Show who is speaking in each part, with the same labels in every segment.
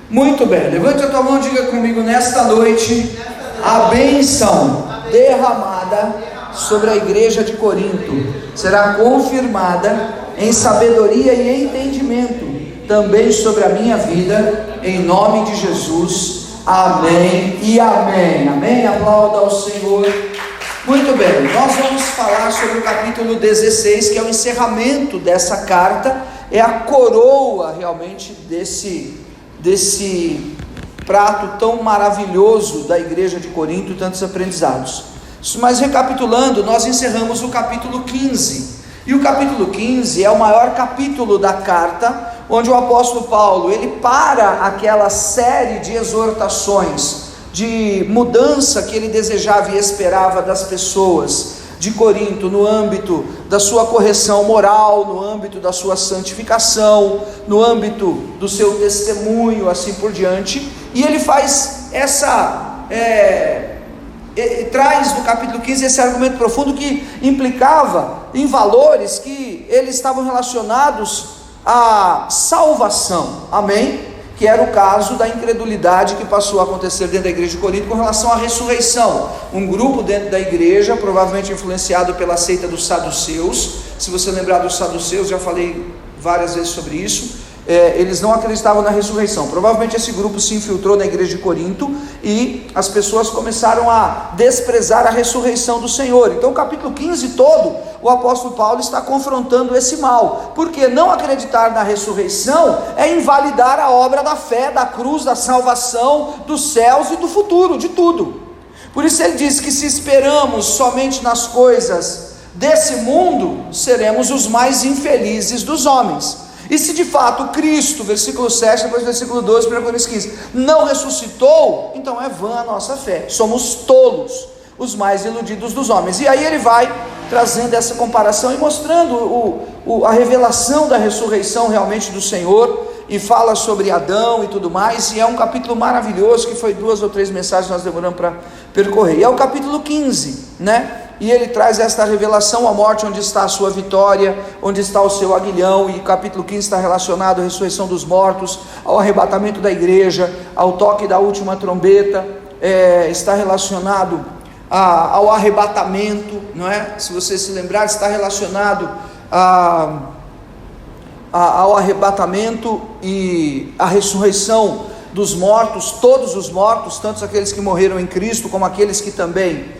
Speaker 1: Muito bem, levante a tua mão e diga comigo: nesta noite, a bênção derramada sobre a igreja de Corinto será confirmada em sabedoria e entendimento, também sobre a minha vida, em nome de Jesus. Amém e amém. Amém. Aplauda ao Senhor. Muito bem, nós vamos falar sobre o capítulo 16, que é o encerramento dessa carta, é a coroa realmente desse prato tão maravilhoso da igreja de Corinto, tantos aprendizados. Mas recapitulando, nós encerramos o capítulo 15, e o capítulo 15 é o maior capítulo da carta, onde o apóstolo Paulo, ele para aquela série de exortações, de mudança que ele desejava e esperava das pessoas de Corinto, no âmbito da sua correção moral, no âmbito da sua santificação, no âmbito do seu testemunho, assim por diante, e ele faz traz no capítulo 15 esse argumento profundo que implicava em valores que eles estavam relacionados à salvação, amém? Que era o caso da incredulidade que passou a acontecer dentro da igreja de Corinto com relação à ressurreição. Um grupo dentro da igreja, provavelmente influenciado pela seita dos saduceus. Se você lembrar dos saduceus, já falei várias vezes sobre isso. Eles não acreditavam na ressurreição. Provavelmente esse grupo se infiltrou na igreja de Corinto e as pessoas começaram a desprezar a ressurreição do Senhor. Então o capítulo 15 todo, o apóstolo Paulo está confrontando esse mal, porque não acreditar na ressurreição é invalidar a obra da fé, da cruz, da salvação, dos céus e do futuro, de tudo. Por isso ele diz que se esperamos somente nas coisas desse mundo, seremos os mais infelizes dos homens. E se de fato Cristo, versículo 7, depois versículo 12, 1 Coríntios 15, não ressuscitou, então é vã a nossa fé, somos tolos, os mais iludidos dos homens. E aí ele vai trazendo essa comparação e mostrando a revelação da ressurreição realmente do Senhor, e fala sobre Adão e tudo mais, e é um capítulo maravilhoso, que foi 2 ou 3 mensagens que nós demoramos para percorrer, e é o capítulo 15, né? E ele traz esta revelação: a morte, onde está a sua vitória, onde está o seu aguilhão. E o capítulo 15 está relacionado à ressurreição dos mortos, ao arrebatamento da igreja, ao toque da última trombeta, está relacionado ao arrebatamento, não é? Se você se lembrar, está relacionado ao arrebatamento e à ressurreição dos mortos, todos os mortos, tanto aqueles que morreram em Cristo, como aqueles que também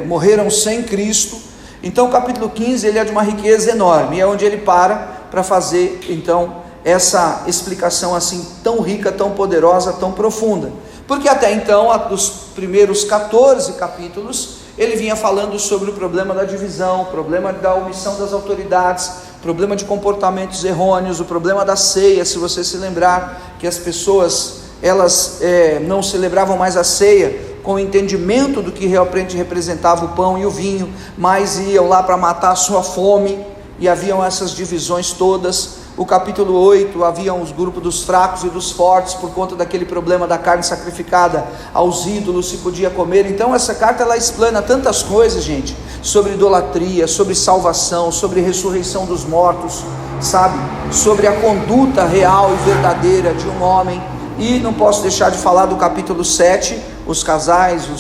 Speaker 1: morreram sem Cristo. Então o capítulo 15 ele é de uma riqueza enorme, é onde ele para fazer então essa explicação assim tão rica, tão poderosa, tão profunda, porque até então, dos primeiros 14 capítulos, ele vinha falando sobre o problema da divisão, o problema da omissão das autoridades, problema de comportamentos errôneos, o problema da ceia. Se você se lembrar que as pessoas elas não celebravam mais a ceia com o entendimento do que realmente representava o pão e o vinho, mas iam lá para matar a sua fome, e haviam essas divisões todas. O capítulo 8, haviam os grupos dos fracos e dos fortes, por conta daquele problema da carne sacrificada aos ídolos, se podia comer. Então essa carta ela explana tantas coisas, gente, sobre idolatria, sobre salvação, sobre ressurreição dos mortos, sabe, sobre a conduta real e verdadeira de um homem. E não posso deixar de falar do capítulo 7, os casais, que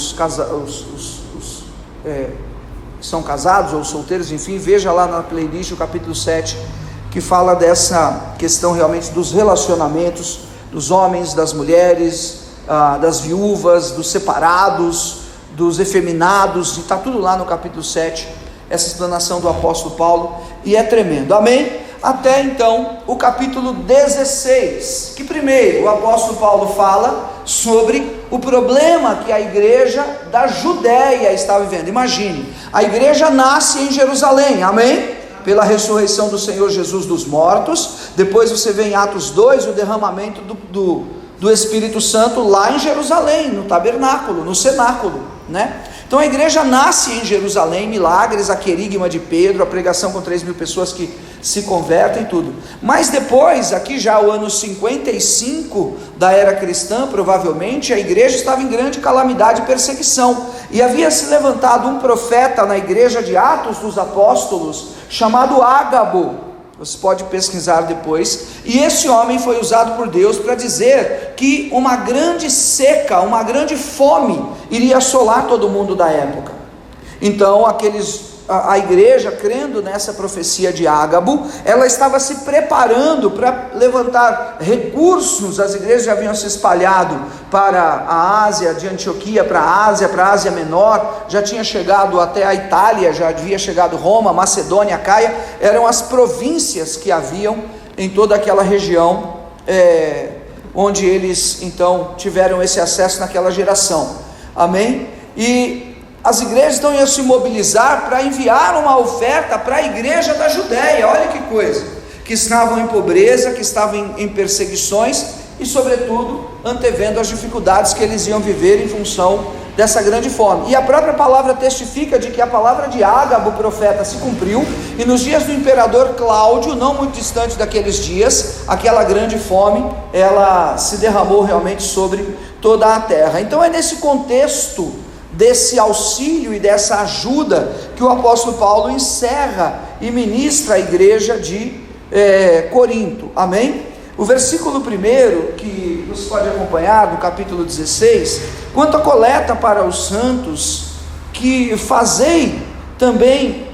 Speaker 1: são casados ou solteiros, enfim, veja lá na playlist o capítulo 7, que fala dessa questão realmente dos relacionamentos, dos homens, das mulheres, das viúvas, dos separados, dos efeminados, e está tudo lá no capítulo 7, essa explanação do apóstolo Paulo, e é tremendo, amém? Até então o capítulo 16, que primeiro o apóstolo Paulo fala sobre o problema que a igreja da Judéia está vivendo. Imagine, a igreja nasce em Jerusalém, amém? Pela ressurreição do Senhor Jesus dos mortos. Depois você vê em Atos 2 o derramamento do Espírito Santo lá em Jerusalém, no tabernáculo, no cenáculo, né? Então a igreja nasce em Jerusalém, milagres, a querigma de Pedro, a pregação com 3.000 pessoas que se convertem e tudo. Mas depois, aqui já o ano 55 da era cristã, provavelmente, a igreja estava em grande calamidade e perseguição, e havia se levantado um profeta na igreja de Atos dos Apóstolos, chamado Ágabo. Você pode pesquisar depois. E esse homem foi usado por Deus para dizer que uma grande seca, uma grande fome iria assolar todo mundo da época. Então a igreja, crendo nessa profecia de Ágabo, ela estava se preparando para levantar recursos. As igrejas já haviam se espalhado para a Ásia, de Antioquia para a Ásia Menor, já tinha chegado até a Itália, já havia chegado Roma, Macedônia, Caia, eram as províncias que haviam em toda aquela região, onde eles então tiveram esse acesso naquela geração, amém? E as igrejas então iam se mobilizar para enviar uma oferta para a igreja da Judéia, olha que coisa, que estavam em pobreza, que estavam em perseguições e sobretudo antevendo as dificuldades que eles iam viver em função dessa grande fome. E a própria palavra testifica de que a palavra de Ágabo, profeta, se cumpriu, e nos dias do imperador Cláudio, não muito distante daqueles dias, aquela grande fome, ela se derramou realmente sobre toda a terra. Então é nesse contexto desse auxílio e dessa ajuda que o apóstolo Paulo encerra e ministra a igreja de Corinto, amém? O versículo 1 que você pode acompanhar, no capítulo 16, quanto à coleta para os santos, que fazei também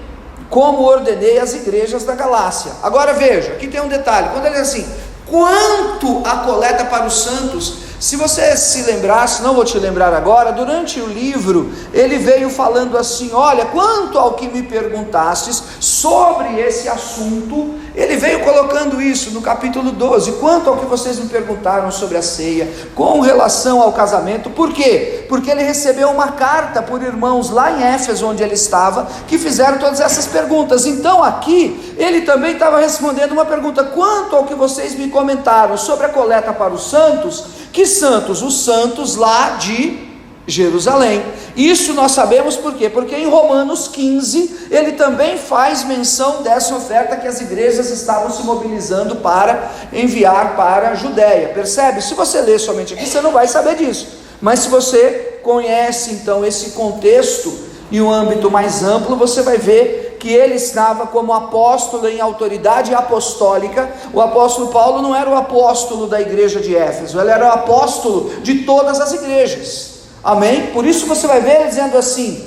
Speaker 1: como ordenei às igrejas da Galácia. Agora veja, aqui tem um detalhe, quando ele diz assim, quanto à coleta para os santos, se você se lembrasse, não vou te lembrar agora, durante o livro, ele veio falando assim, olha, quanto ao que me perguntastes sobre esse assunto, ele veio colocando isso no capítulo 12, quanto ao que vocês me perguntaram sobre a ceia, com relação ao casamento, por quê? Porque ele recebeu uma carta por irmãos lá em Éfeso, onde ele estava, que fizeram todas essas perguntas. Então aqui, ele também estava respondendo uma pergunta, quanto ao que vocês me comentaram sobre a coleta para os santos, que santos? Os santos lá de Jerusalém. Isso nós sabemos por quê? Porque em Romanos 15, ele também faz menção dessa oferta que as igrejas estavam se mobilizando para enviar para a Judéia. Percebe? Se você ler somente aqui, você não vai saber disso. Mas se você conhece então esse contexto em um âmbito mais amplo, você vai ver que ele estava como apóstolo em autoridade apostólica. O apóstolo Paulo não era o apóstolo da igreja de Éfeso, ele era o apóstolo de todas as igrejas, amém? Por isso você vai ver ele dizendo assim,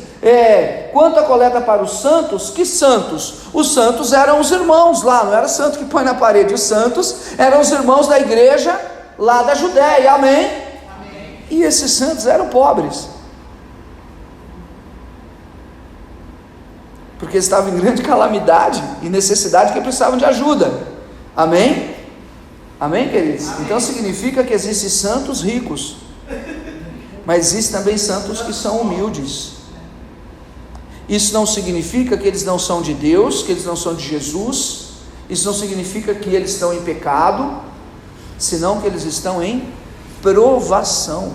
Speaker 1: quanto à coleta para os santos, que santos? Os santos eram os irmãos lá, não era santo que põe na parede, os santos eram os irmãos da igreja lá da Judéia, amém? Amém. E esses santos eram pobres, porque estavam em grande calamidade e necessidade, que precisavam de ajuda, amém? Amém, queridos? Amém. Então significa que existem santos ricos, mas existem também santos que são humildes. Isso não significa que eles não são de Deus, que eles não são de Jesus, isso não significa que eles estão em pecado, senão que eles estão em provação.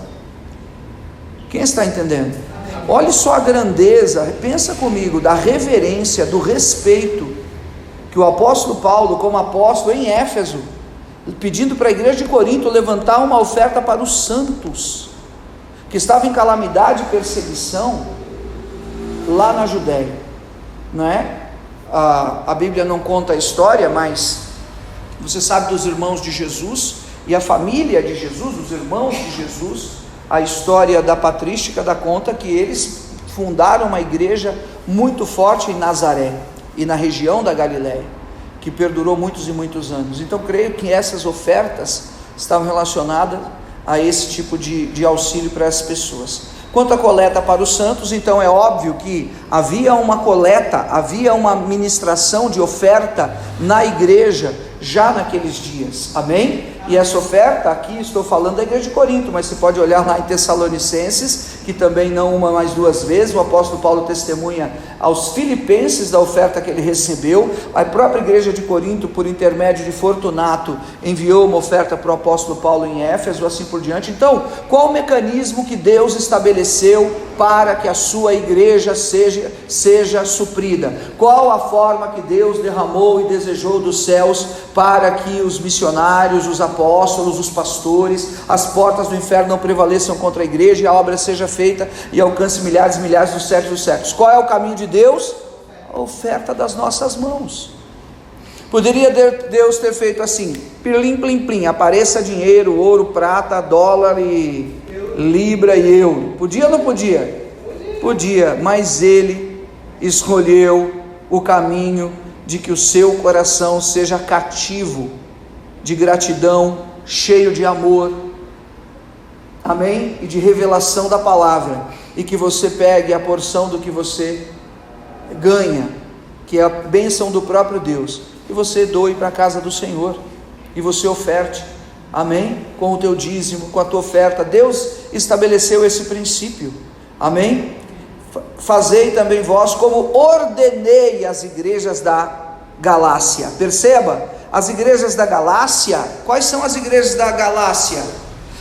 Speaker 1: Quem está entendendo? Olhe só a grandeza, pensa comigo, da reverência, do respeito que o apóstolo Paulo, como apóstolo em Éfeso, pedindo para a igreja de Corinto levantar uma oferta para os santos, que estavam em calamidade e perseguição lá na Judéia, não é? A Bíblia não conta a história, mas você sabe dos irmãos de Jesus e a família de Jesus, os irmãos de Jesus. A história da patrística dá conta que eles fundaram uma igreja muito forte em Nazaré e na região da Galiléia, que perdurou muitos e muitos anos. Então creio que essas ofertas estavam relacionadas a esse tipo de auxílio para as pessoas. Quanto à coleta para os santos, então é óbvio que havia uma coleta, havia uma ministração de oferta na igreja já naqueles dias, amém? E essa oferta, aqui estou falando da igreja de Corinto, mas você pode olhar lá em Tessalonicenses, que também não uma, mas duas vezes, o apóstolo Paulo testemunha aos filipenses da oferta que ele recebeu. A própria igreja de Corinto, por intermédio de Fortunato, enviou uma oferta para o apóstolo Paulo em Éfeso, assim por diante. Então, qual o mecanismo que Deus estabeleceu para que a sua igreja seja suprida? Qual a forma que Deus derramou e desejou dos céus para que os missionários, os apóstolos, os pastores, as portas do inferno não prevaleçam contra a igreja e a obra seja feita e alcance milhares e milhares dos séculos dos séculos? Qual é o caminho de Deus? A oferta das nossas mãos. Poderia Deus ter feito assim, plim, plim, plim, apareça dinheiro, ouro, prata, dólar e libra e euro. Podia ou não podia? Podia, mas Ele escolheu o caminho de que o seu coração seja cativo de gratidão, cheio de amor, amém? E de revelação da palavra, e que você pegue a porção do que você ganha, que é a bênção do próprio Deus, e você doe para a casa do Senhor, e você oferte, amém? Com o teu dízimo, com a tua oferta. Deus estabeleceu esse princípio, amém? Fazei também vós como ordenei as igrejas da Galácia. Perceba, as igrejas da Galácia, quais são as igrejas da Galácia?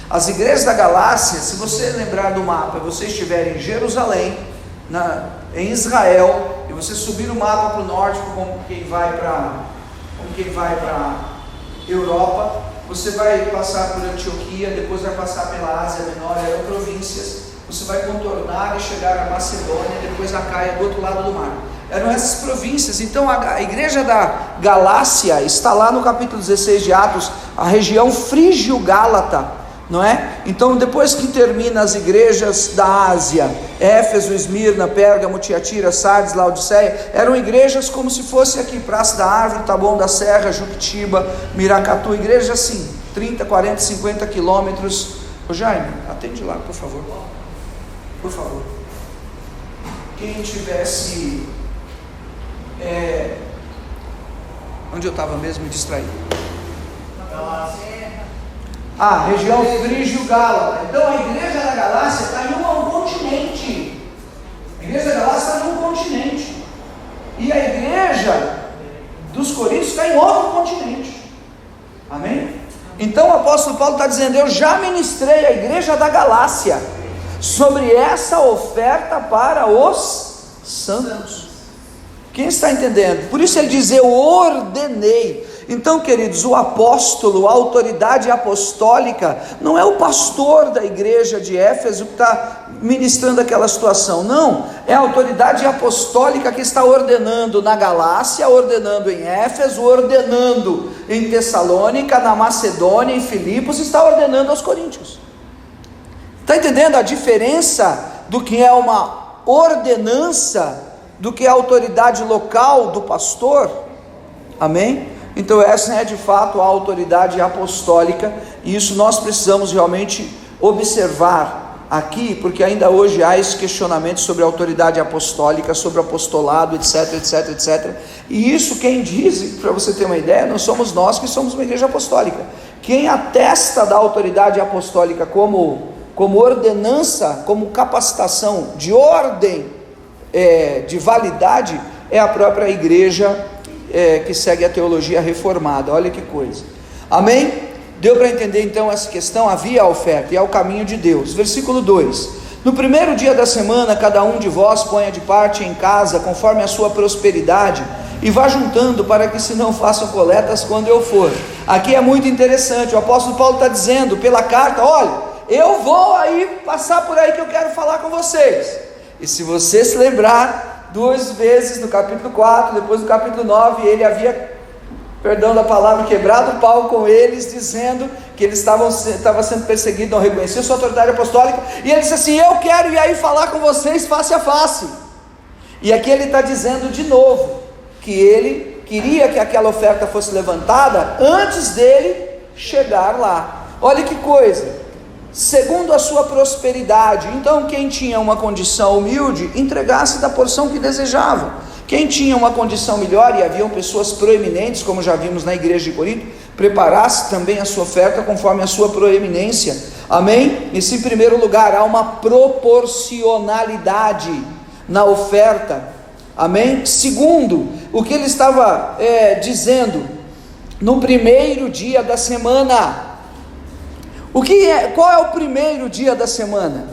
Speaker 1: As igrejas da Galácia, se você lembrar do mapa, você estiver em Jerusalém, em Israel, e você subir o mapa para o norte, como quem vai para Europa, você vai passar por Antioquia, depois vai passar pela Ásia Menor, eram províncias, você vai contornar e chegar a Macedônia, depois a Caia do outro lado do mar. Eram essas províncias. Então a igreja da Galácia está lá no capítulo 16 de Atos, a região frígio-gálata, não é? Então depois que termina as igrejas da Ásia, Éfeso, Esmirna, Pérgamo, Tiatira, Sardes, Laodiceia, eram igrejas como se fosse aqui, Praça da Árvore, Taboão da Serra, Juquitiba, Miracatu, igrejas assim, 30, 40, 50 quilômetros. Ô Jaime, atende lá, por favor. Por favor. Quem tivesse onde eu estava mesmo, me distraí. Região frígio-gálata. Então a igreja da Galácia está em um continente. A igreja da Galácia está em um continente. E a igreja dos Coríntios está em outro continente. Amém? Então o apóstolo Paulo está dizendo: eu já ministrei a igreja da Galácia sobre essa oferta para os santos. Quem está entendendo? Por isso ele diz: eu ordenei. Então, queridos, o apóstolo, a autoridade apostólica, não é o pastor da igreja de Éfeso que está ministrando aquela situação, não, é a autoridade apostólica que está ordenando na Galácia, ordenando em Éfeso, ordenando em Tessalônica, na Macedônia, em Filipos, está ordenando aos coríntios. Está entendendo a diferença do que é uma ordenança, do que é a autoridade local do pastor? Amém? Então essa é de fato a autoridade apostólica, e isso nós precisamos realmente observar aqui, porque ainda hoje há esse questionamento sobre a autoridade apostólica, sobre o apostolado, etc, etc, etc, e isso quem diz, para você ter uma ideia, não somos nós que somos uma igreja apostólica. Quem atesta da autoridade apostólica como ordenança, como capacitação de ordem, de validade, é a própria igreja que segue a teologia reformada. Olha que coisa, amém? Deu para entender então essa questão? Havia a oferta, e é o caminho de Deus. Versículo 2: no primeiro dia da semana, cada um de vós ponha de parte em casa, conforme a sua prosperidade, e vá juntando, para que se não façam coletas quando eu for. Aqui é muito interessante, o apóstolo Paulo está dizendo pela carta: olha, eu vou aí passar por aí que eu quero falar com vocês. E se você se lembrar, duas vezes no capítulo 4, depois no capítulo 9, ele havia, perdão da palavra, quebrado o pau com eles, dizendo que eles estavam sendo perseguidos, não reconheciam sua autoridade apostólica, e ele disse assim: eu quero ir aí falar com vocês face a face. E aqui ele está dizendo de novo, que ele queria que aquela oferta fosse levantada antes dele chegar lá. Olha que coisa, segundo a sua prosperidade. Então quem tinha uma condição humilde, entregasse da porção que desejava. Quem tinha uma condição melhor, e haviam pessoas proeminentes, como já vimos na igreja de Corinto, preparasse também a sua oferta conforme a sua proeminência. Amém? Nesse primeiro lugar, há uma proporcionalidade na oferta. Amém? Segundo, o que ele estava dizendo, no primeiro dia da semana. Qual é o primeiro dia da semana?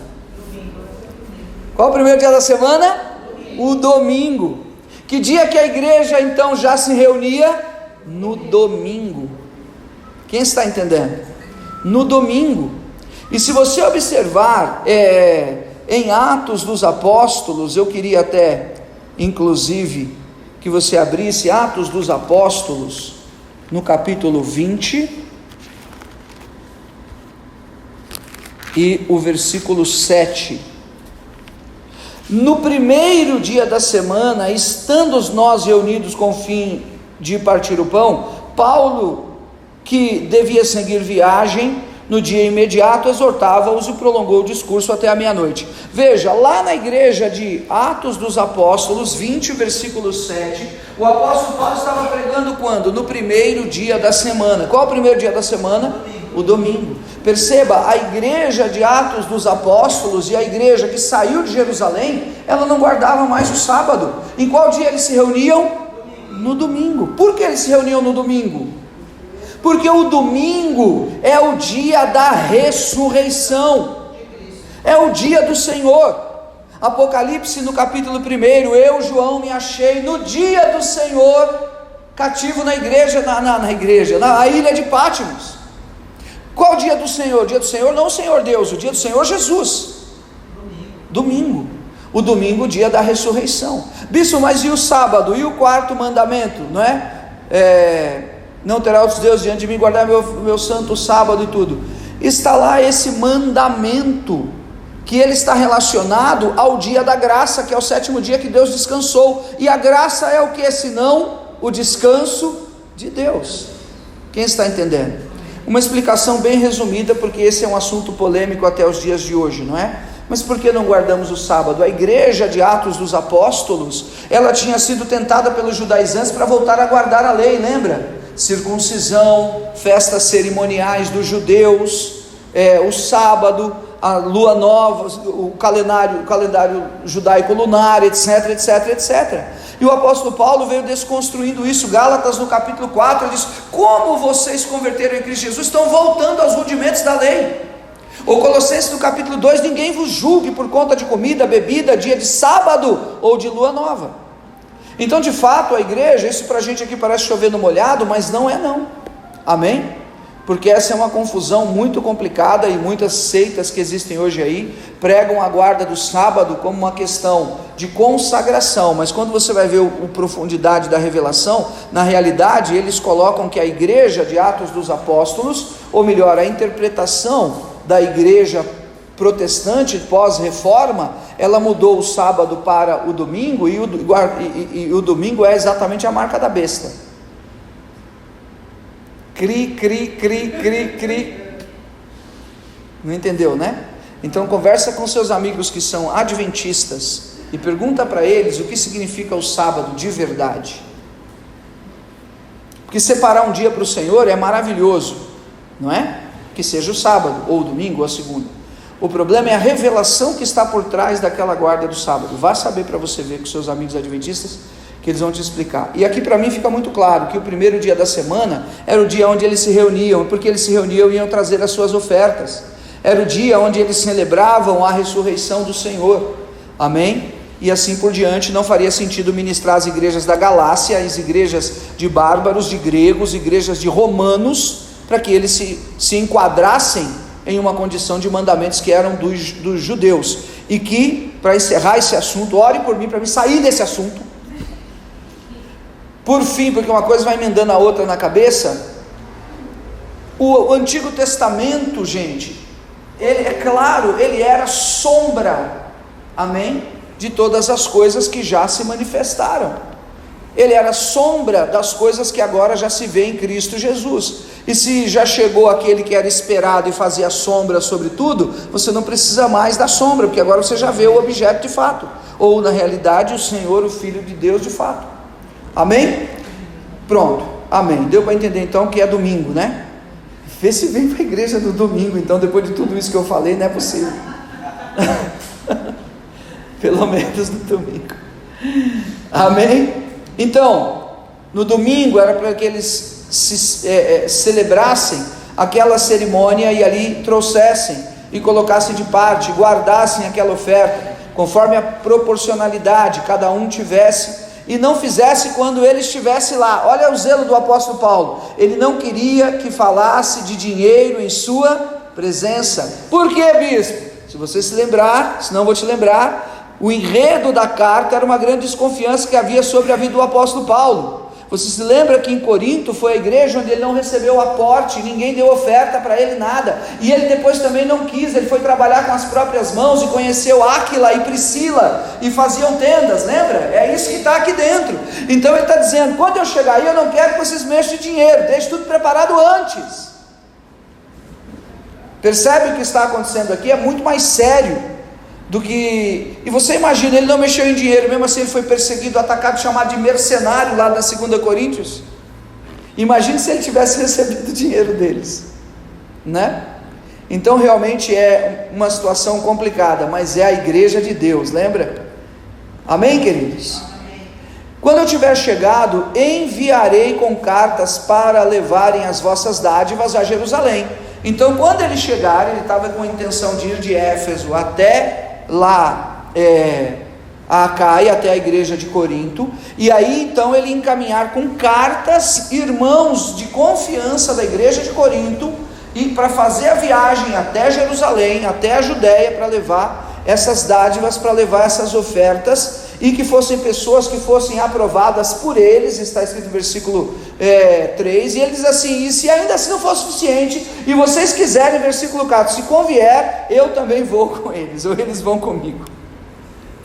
Speaker 1: Qual é o primeiro dia da semana? O domingo. Que dia que a igreja então já se reunia? No domingo. Quem está entendendo? No domingo. E se você observar em Atos dos Apóstolos, eu queria até inclusive que você abrisse Atos dos Apóstolos, no capítulo 20, e o versículo 7. No primeiro dia da semana, estando nós reunidos com o fim de partir o pão, Paulo, que devia seguir viagem, no dia imediato exortava-os e prolongou o discurso até a meia-noite. Veja, lá na igreja de Atos dos Apóstolos 20, versículo 7, o apóstolo Paulo estava pregando quando? No primeiro dia da semana. Qual é o primeiro dia da semana? O domingo. Perceba, a igreja de Atos dos Apóstolos e a igreja que saiu de Jerusalém, ela não guardava mais o sábado. Em qual dia eles se reuniam? No domingo. Por que eles se reuniam no domingo? Porque o domingo é o dia da ressurreição, é o dia do Senhor. Apocalipse no capítulo 1, eu, João, me achei no dia do Senhor, cativo na igreja, na ilha de Pátimos. Qual o dia do Senhor? O dia do Senhor não o Senhor Deus, o dia do Senhor Jesus. Domingo. O domingo, o dia da ressurreição. Bispo, mas e o sábado? E o quarto mandamento, não é? Não terá outros deuses diante de mim, guardar meu santo sábado e tudo. Está lá esse mandamento, que ele está relacionado ao dia da graça, que é o sétimo dia que Deus descansou. E a graça é o que? Senão o descanso de Deus. Quem está entendendo? Uma explicação bem resumida, porque esse é um assunto polêmico até os dias de hoje, não é? Mas por que não guardamos o sábado? A igreja de Atos dos Apóstolos, ela tinha sido tentada pelos judaizantes para voltar a guardar a lei, lembra? Circuncisão, festas cerimoniais dos judeus, o sábado, a lua nova, o calendário judaico lunar, etc, etc, etc. E o apóstolo Paulo veio desconstruindo isso. Gálatas no capítulo 4, ele diz: como vocês converteram em Cristo Jesus, estão voltando aos rudimentos da lei. Ou Colossenses no capítulo 2, ninguém vos julgue por conta de comida, bebida, dia de sábado ou de lua nova. Então, de fato, a igreja, isso para a gente aqui parece chover no molhado, mas não é não, amém? Porque essa é uma confusão muito complicada, e muitas seitas que existem hoje aí, pregam a guarda do sábado como uma questão de consagração, mas quando você vai ver a profundidade da revelação, na realidade eles colocam que a igreja de Atos dos Apóstolos, ou melhor, a interpretação da igreja protestante pós-reforma, ela mudou o sábado para o domingo, e o domingo é exatamente a marca da besta. Cri. Não entendeu, né? Então conversa com seus amigos que são adventistas e pergunta para eles o que significa o sábado de verdade. Porque separar um dia para o Senhor é maravilhoso, não é? Que seja o sábado, ou o domingo, ou a segunda. O problema é a revelação que está por trás daquela guarda do sábado. Vá saber para você ver com seus amigos adventistas, que eles vão te explicar. E aqui para mim fica muito claro que o primeiro dia da semana era o dia onde eles se reuniam, porque eles se reuniam e iam trazer as suas ofertas. Era o dia onde eles celebravam a ressurreição do Senhor, amém? E assim por diante. Não faria sentido ministrar as igrejas da Galácia, as igrejas de bárbaros, de gregos, igrejas de romanos, para que eles se enquadrassem em uma condição de mandamentos que eram dos judeus. E que, para encerrar esse assunto, ore por mim para me sair desse assunto. Por fim, porque uma coisa vai emendando a outra na cabeça, o Antigo Testamento, gente, ele, é claro, ele era sombra, amém, de todas as coisas que já se manifestaram. Ele era sombra das coisas que agora já se vê em Cristo Jesus. E se já chegou aquele que era esperado e fazia sombra sobre tudo, você não precisa mais da sombra, porque agora você já vê o objeto de fato, ou na realidade o Senhor, o Filho de Deus de fato, amém? Pronto, amém. Deu para entender então que é domingo, né? Vê se vem para a igreja no domingo, então, depois de tudo isso que eu falei, não é possível. Pelo menos no domingo, amém? Então, no domingo era para que eles celebrassem aquela cerimônia e ali trouxessem e colocassem de parte, guardassem aquela oferta, conforme a proporcionalidade cada um tivesse, e não fizesse quando ele estivesse lá. Olha o zelo do apóstolo Paulo, ele não queria que falasse de dinheiro em sua presença. Por que, bispo? Se você se lembrar, senão eu vou te lembrar, o enredo da carta era uma grande desconfiança que havia sobre a vida do apóstolo Paulo. Você se lembra que em Corinto foi a igreja onde ele não recebeu aporte, ninguém deu oferta para ele, nada, e ele depois também não quis, ele foi trabalhar com as próprias mãos e conheceu Áquila e Priscila, e faziam tendas, lembra? É isso que está aqui dentro. Então ele está dizendo, quando eu chegar aí, eu não quero que vocês mexam de dinheiro, deixe tudo preparado antes. Percebe o que está acontecendo aqui? É muito mais sério do que... E você imagina, ele não mexeu em dinheiro, mesmo assim ele foi perseguido, atacado, chamado de mercenário lá na 2 Coríntios. Imagine se ele tivesse recebido o dinheiro deles, né? Então realmente é uma situação complicada, mas é a igreja de Deus, lembra? Amém, queridos? Amém. Quando eu tiver chegado, enviarei com cartas para levarem as vossas dádivas a Jerusalém. Então quando ele chegar, ele estava com a intenção de ir de Éfeso até lá a Acaia, até a igreja de Corinto, e aí então ele encaminhar com cartas irmãos de confiança da igreja de Corinto, e para fazer a viagem até Jerusalém, até a Judéia, para levar essas dádivas, para levar essas ofertas, e que fossem pessoas que fossem aprovadas por eles. Está escrito no versículo 3, e ele diz assim, e se ainda assim não for suficiente, e vocês quiserem, versículo 4, se convier, eu também vou com eles, ou eles vão comigo.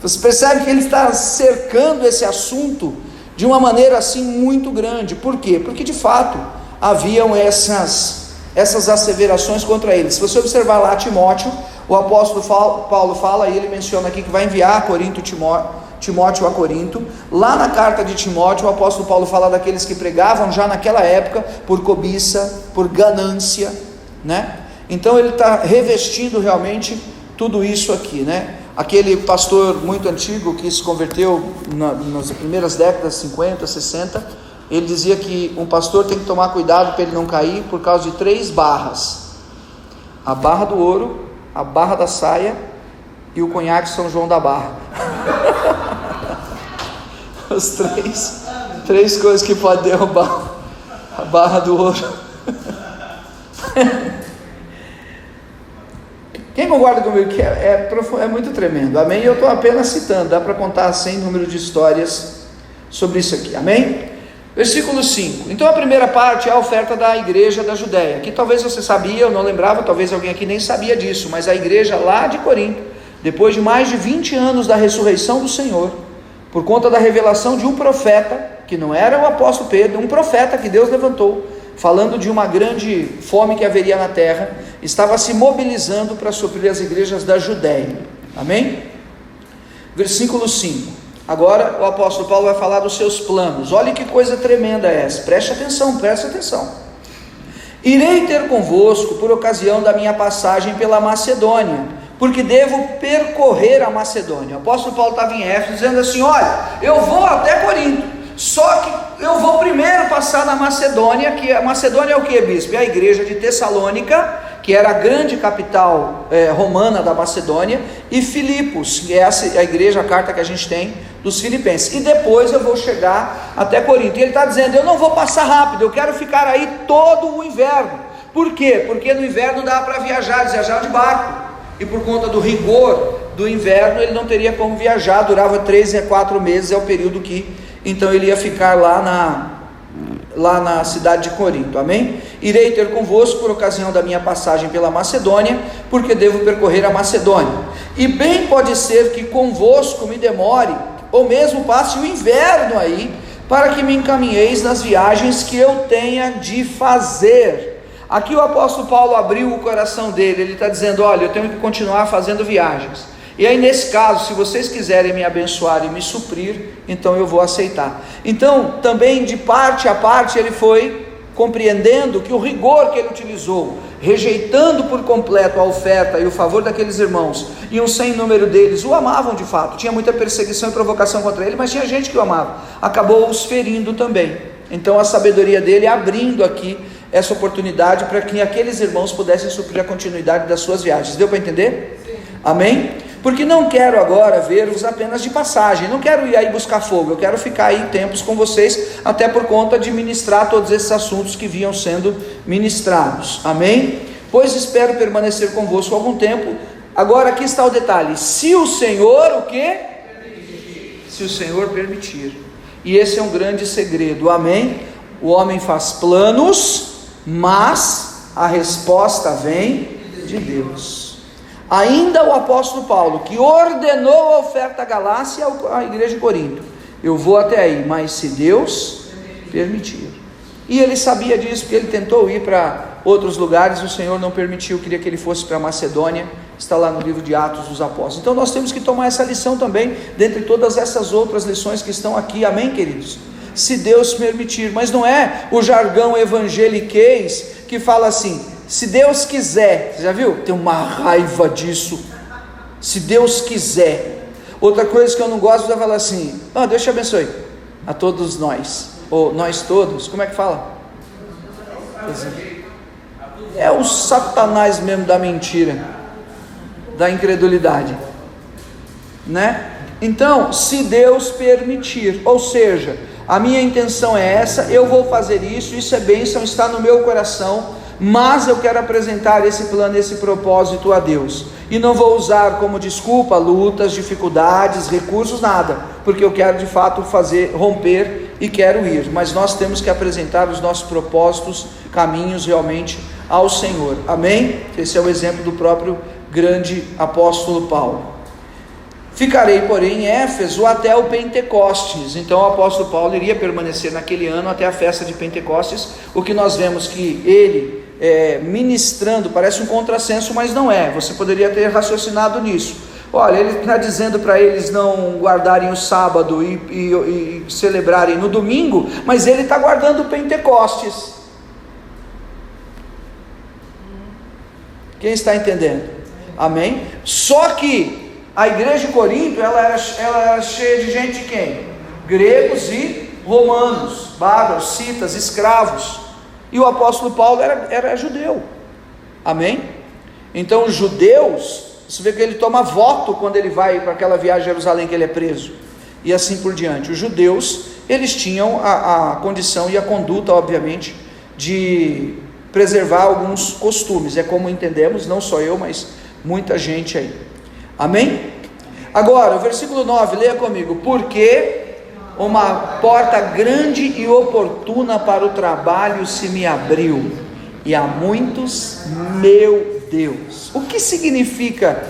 Speaker 1: Você percebe que ele está cercando esse assunto de uma maneira assim muito grande. Por quê? Porque de fato haviam essas asseverações contra eles. Se você observar lá Timóteo, o apóstolo Paulo fala, e ele menciona aqui que vai enviar a Corinto Timóteo a Corinto. Lá na carta de Timóteo, o apóstolo Paulo fala daqueles que pregavam já naquela época por cobiça, por ganância, né? Então ele está revestindo realmente tudo isso aqui, né? Aquele pastor muito antigo que se converteu nas primeiras décadas 50, 60, ele dizia que um pastor tem que tomar cuidado para ele não cair por causa de 3 barras: a barra do ouro, a barra da saia e o conhaque São João da Barra. As três coisas que podem derrubar a barra do ouro. Quem concorda comigo que é muito tremendo? Amém? Eu estou apenas citando, dá para contar sem número de histórias sobre isso aqui, amém? Versículo 5, então a primeira parte é a oferta da igreja da Judéia, que talvez você sabia, eu não lembrava, talvez alguém aqui nem sabia disso, mas a igreja lá de Corinto, depois de mais de 20 anos da ressurreição do Senhor, por conta da revelação de um profeta, que não era o apóstolo Pedro, um profeta que Deus levantou, falando de uma grande fome que haveria na terra, estava se mobilizando para suprir as igrejas da Judéia, amém? Versículo 5, agora o apóstolo Paulo vai falar dos seus planos. Olha que coisa tremenda é essa, preste atenção. Irei ter convosco por ocasião da minha passagem pela Macedônia, porque devo percorrer a Macedônia. O apóstolo Paulo estava em Éfeso dizendo assim, olha, eu vou até Corinto, só que eu vou primeiro passar na Macedônia, que a Macedônia é o que, bispo? É a igreja de Tessalônica, que era a grande capital romana da Macedônia, e Filipos, que é a igreja, a carta que a gente tem dos filipenses, e depois eu vou chegar até Corinto. E ele está dizendo, eu não vou passar rápido, eu quero ficar aí todo o inverno. Por quê? Porque no inverno dá para viajar, eles viajavam de barco, e por conta do rigor do inverno, ele não teria como viajar, durava 3 a 4 meses, é o período que, então ele ia ficar lá na cidade de Corinto, amém? Irei ter convosco por ocasião da minha passagem pela Macedônia, porque devo percorrer a Macedônia, e bem pode ser que convosco me demore, ou mesmo passe o inverno aí, para que me encaminheis nas viagens que eu tenha de fazer. Aqui o apóstolo Paulo abriu o coração dele, ele está dizendo, olha, eu tenho que continuar fazendo viagens, e aí nesse caso, se vocês quiserem me abençoar e me suprir, então eu vou aceitar. Então também de parte a parte ele foi compreendendo que o rigor que ele utilizou, rejeitando por completo a oferta e o favor daqueles irmãos, e um sem número deles o amavam de fato, tinha muita perseguição e provocação contra ele, mas tinha gente que o amava, acabou os ferindo também. Então a sabedoria dele abrindo aqui essa oportunidade para que aqueles irmãos pudessem suprir a continuidade das suas viagens. Deu para entender? Sim. Amém? Porque não quero agora ver-vos apenas de passagem, não quero ir aí buscar fogo, eu quero ficar aí tempos com vocês, até por conta de ministrar todos esses assuntos que vinham sendo ministrados, amém? Pois espero permanecer convosco algum tempo, Agora aqui está o detalhe: se o Senhor o quê? Se o Senhor permitir. E esse é um grande segredo, amém? O homem faz planos, mas a resposta vem de Deus. Ainda o apóstolo Paulo, que ordenou a oferta à Galácia, à igreja de Corinto: eu vou até aí, mas se Deus permitir. E ele sabia disso, porque ele tentou ir para outros lugares, o Senhor não permitiu, queria que ele fosse para Macedônia. Está lá no livro de Atos dos Apóstolos. Então nós temos que tomar essa lição também, dentre todas essas outras lições que estão aqui, amém, queridos? Se Deus permitir. Mas não é o jargão evangeliquez que fala assim: se Deus quiser. Você já viu? Tem uma raiva disso. Se Deus quiser. Outra coisa que eu não gosto é falar assim: Deus te abençoe a todos nós, ou nós todos. Como é que fala? É o Satanás mesmo da mentira, da incredulidade, né? Então, se Deus permitir, ou seja, a minha intenção é essa, eu vou fazer isso é bênção, está no meu coração, mas eu quero apresentar esse plano, esse propósito a Deus, e não vou usar como desculpa lutas, dificuldades, recursos, nada, porque eu quero de fato romper e quero ir, mas nós temos que apresentar os nossos propósitos, caminhos realmente ao Senhor, amém? Esse é o exemplo do próprio grande apóstolo Paulo. Ficarei, porém, em Éfeso até o Pentecostes. Então o apóstolo Paulo iria permanecer naquele ano até a festa de Pentecostes. O que nós vemos que ele ministrando, parece um contrassenso, mas não é. Você poderia ter raciocinado nisso. Olha, ele está dizendo para eles não guardarem o sábado e celebrarem no domingo, mas ele está guardando o Pentecostes. Quem está entendendo? Amém? Só que a igreja de Corinto, ela era cheia de gente de quem? Gregos e romanos, bárbaros, citas, escravos. E o apóstolo Paulo era judeu. Amém? Então os judeus, você vê que ele toma voto quando ele vai para aquela viagem a Jerusalém, que ele é preso, e assim por diante. Os judeus, eles tinham a condição e a conduta, obviamente, de preservar alguns costumes. É como entendemos, não só eu, mas muita gente aí, amém? Agora, o versículo 9, leia comigo: porque uma porta grande e oportuna para o trabalho se me abriu, e há muitos, meu Deus. O que significa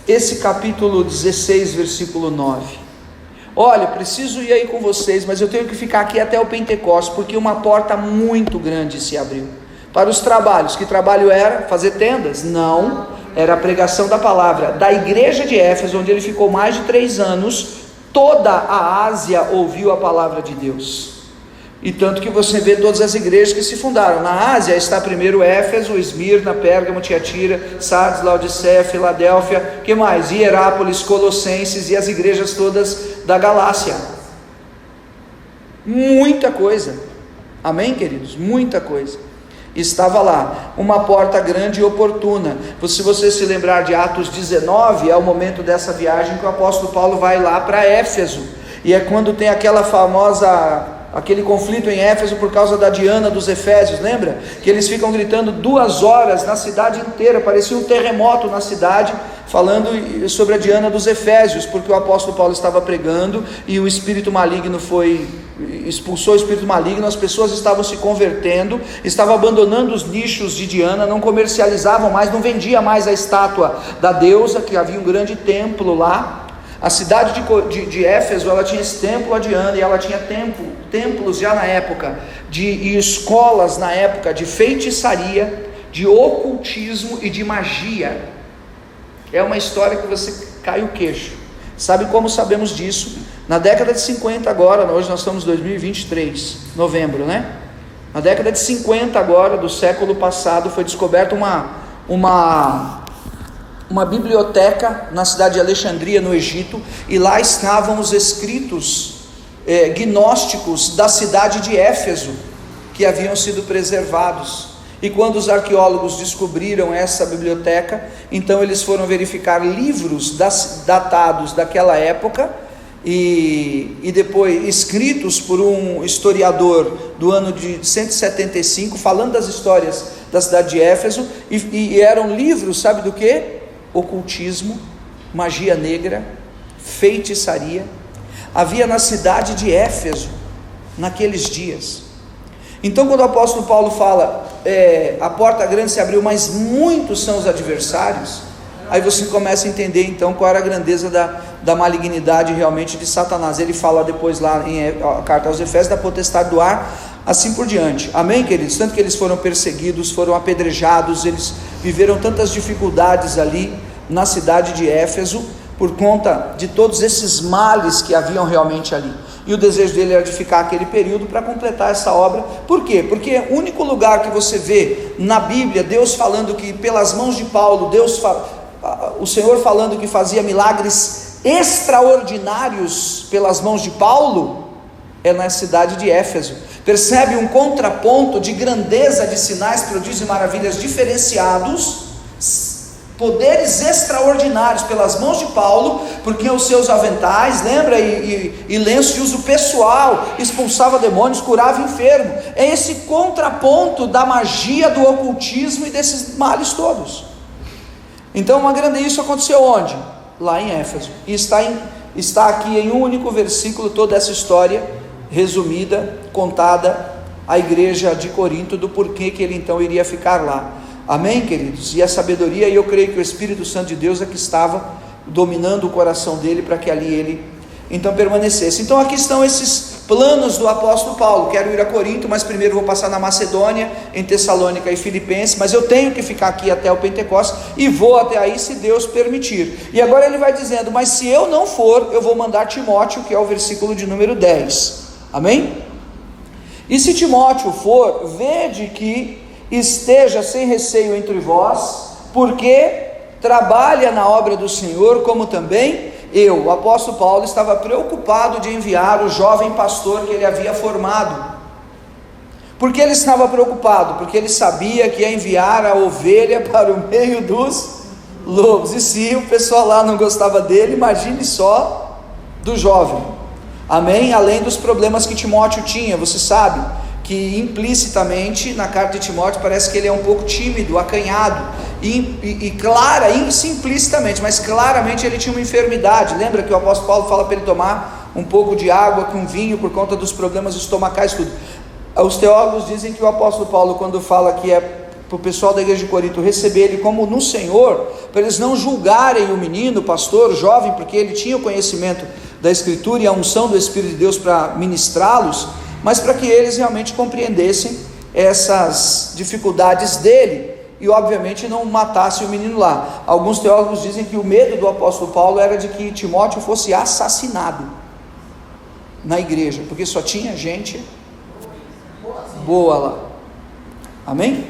Speaker 1: esse capítulo 16, versículo 9? Olha, preciso ir aí com vocês, mas eu tenho que ficar aqui até o Pentecostes, porque uma porta muito grande se abriu para os trabalhos. Que trabalho era? Fazer tendas? Não, era a pregação da palavra. Da igreja de Éfeso, onde ele ficou mais de 3 anos, toda a Ásia ouviu a palavra de Deus. E tanto que você vê todas as igrejas que se fundaram. Na Ásia está primeiro Éfeso, Esmirna, Pérgamo, Tiatira, Sardes, Laodiceia, Filadélfia, que mais? Hierápolis, Colossenses e as igrejas todas da Galácia. Muita coisa, amém, queridos? Muita coisa. Estava lá, uma porta grande e oportuna. Se você se lembrar de Atos 19, é o momento dessa viagem que o apóstolo Paulo vai lá para Éfeso, e é quando tem aquele conflito em Éfeso por causa da Diana dos Efésios, lembra? Que eles ficam gritando 2 horas na cidade inteira, parecia um terremoto na cidade, falando sobre a Diana dos Efésios, porque o apóstolo Paulo estava pregando, e o espírito maligno expulsou o espírito maligno, as pessoas estavam se convertendo, estavam abandonando os nichos de Diana, não comercializavam mais, não vendia mais a estátua da deusa, que havia um grande templo lá. A cidade de Éfeso, ela tinha esse templo a Diana, e ela tinha templos já na época, e escolas na época de feitiçaria, de ocultismo e de magia. É uma história que você cai o queixo. Sabe como sabemos disso? Na década de 50 agora, hoje nós estamos em 2023, novembro, né? Na década de 50 agora, do século passado, foi descoberta uma biblioteca na cidade de Alexandria, no Egito, e lá estavam os escritos gnósticos da cidade de Éfeso, que haviam sido preservados. E quando os arqueólogos descobriram essa biblioteca, então eles foram verificar livros datados daquela época, e depois escritos por um historiador do ano de 175, falando das histórias da cidade de Éfeso, e eram livros, sabe do que? ocultismo, magia negra, feitiçaria, havia na cidade de Éfeso, naqueles dias. Então quando o apóstolo Paulo fala, a porta grande se abriu, mas muitos são os adversários, aí você começa a entender então qual era a grandeza da malignidade realmente de Satanás. Ele fala depois lá em carta aos Efésios da potestade do ar, assim por diante, amém, queridos? Tanto que eles foram perseguidos, foram apedrejados, eles viveram tantas dificuldades ali na cidade de Éfeso, por conta de todos esses males que haviam realmente ali, e o desejo dele era de ficar aquele período para completar essa obra. Por quê? Porque o único lugar que você vê na Bíblia, Deus falando que pelas mãos de Paulo, o Senhor falando que fazia milagres extraordinários pelas mãos de Paulo, é na cidade de Éfeso. Percebe um contraponto de grandeza de sinais, prodígios e maravilhas diferenciados, poderes extraordinários pelas mãos de Paulo, porque os seus aventais, lembra, e lenço de uso pessoal, expulsava demônios, curava enfermo. É esse contraponto da magia, do ocultismo e desses males todos. Então isso aconteceu onde? Lá em Éfeso, e está aqui em um único versículo toda essa história resumida, contada à igreja de Corinto, do porquê que ele então iria ficar lá. Amém, queridos? E a sabedoria, e eu creio que o Espírito Santo de Deus é que estava dominando o coração dele, para que ali ele então permanecesse. Então aqui estão esses planos do apóstolo Paulo. Quero ir a Corinto, mas primeiro vou passar na Macedônia, em Tessalônica e Filipenses, mas eu tenho que ficar aqui até o Pentecostes, e vou até aí se Deus permitir. E agora ele vai dizendo, mas se eu não for, eu vou mandar Timóteo, que é o versículo de número 10, amém? E se Timóteo for, vede que esteja sem receio entre vós, porque trabalha na obra do Senhor, como também eu. O apóstolo Paulo estava preocupado de enviar o jovem pastor que ele havia formado. Por que ele estava preocupado? Porque ele sabia que ia enviar a ovelha para o meio dos lobos, e se o pessoal lá não gostava dele, imagine só do jovem, amém? Além dos problemas que Timóteo tinha, você sabe que implicitamente na carta de Timóteo parece que ele é um pouco tímido, acanhado, implicitamente, mas claramente ele tinha uma enfermidade. Lembra que o apóstolo Paulo fala para ele tomar um pouco de água com vinho por conta dos problemas estomacais, tudo. Os teólogos dizem que o apóstolo Paulo, quando fala que é para o pessoal da igreja de Corinto receber ele como no Senhor, para eles não julgarem o menino, o pastor, o jovem, porque ele tinha o conhecimento da Escritura e a unção do Espírito de Deus para ministrá-los, mas para que eles realmente compreendessem essas dificuldades dele, e obviamente não matassem o menino lá. Alguns teólogos dizem que o medo do apóstolo Paulo era de que Timóteo fosse assassinado na igreja, porque só tinha gente boa lá, amém?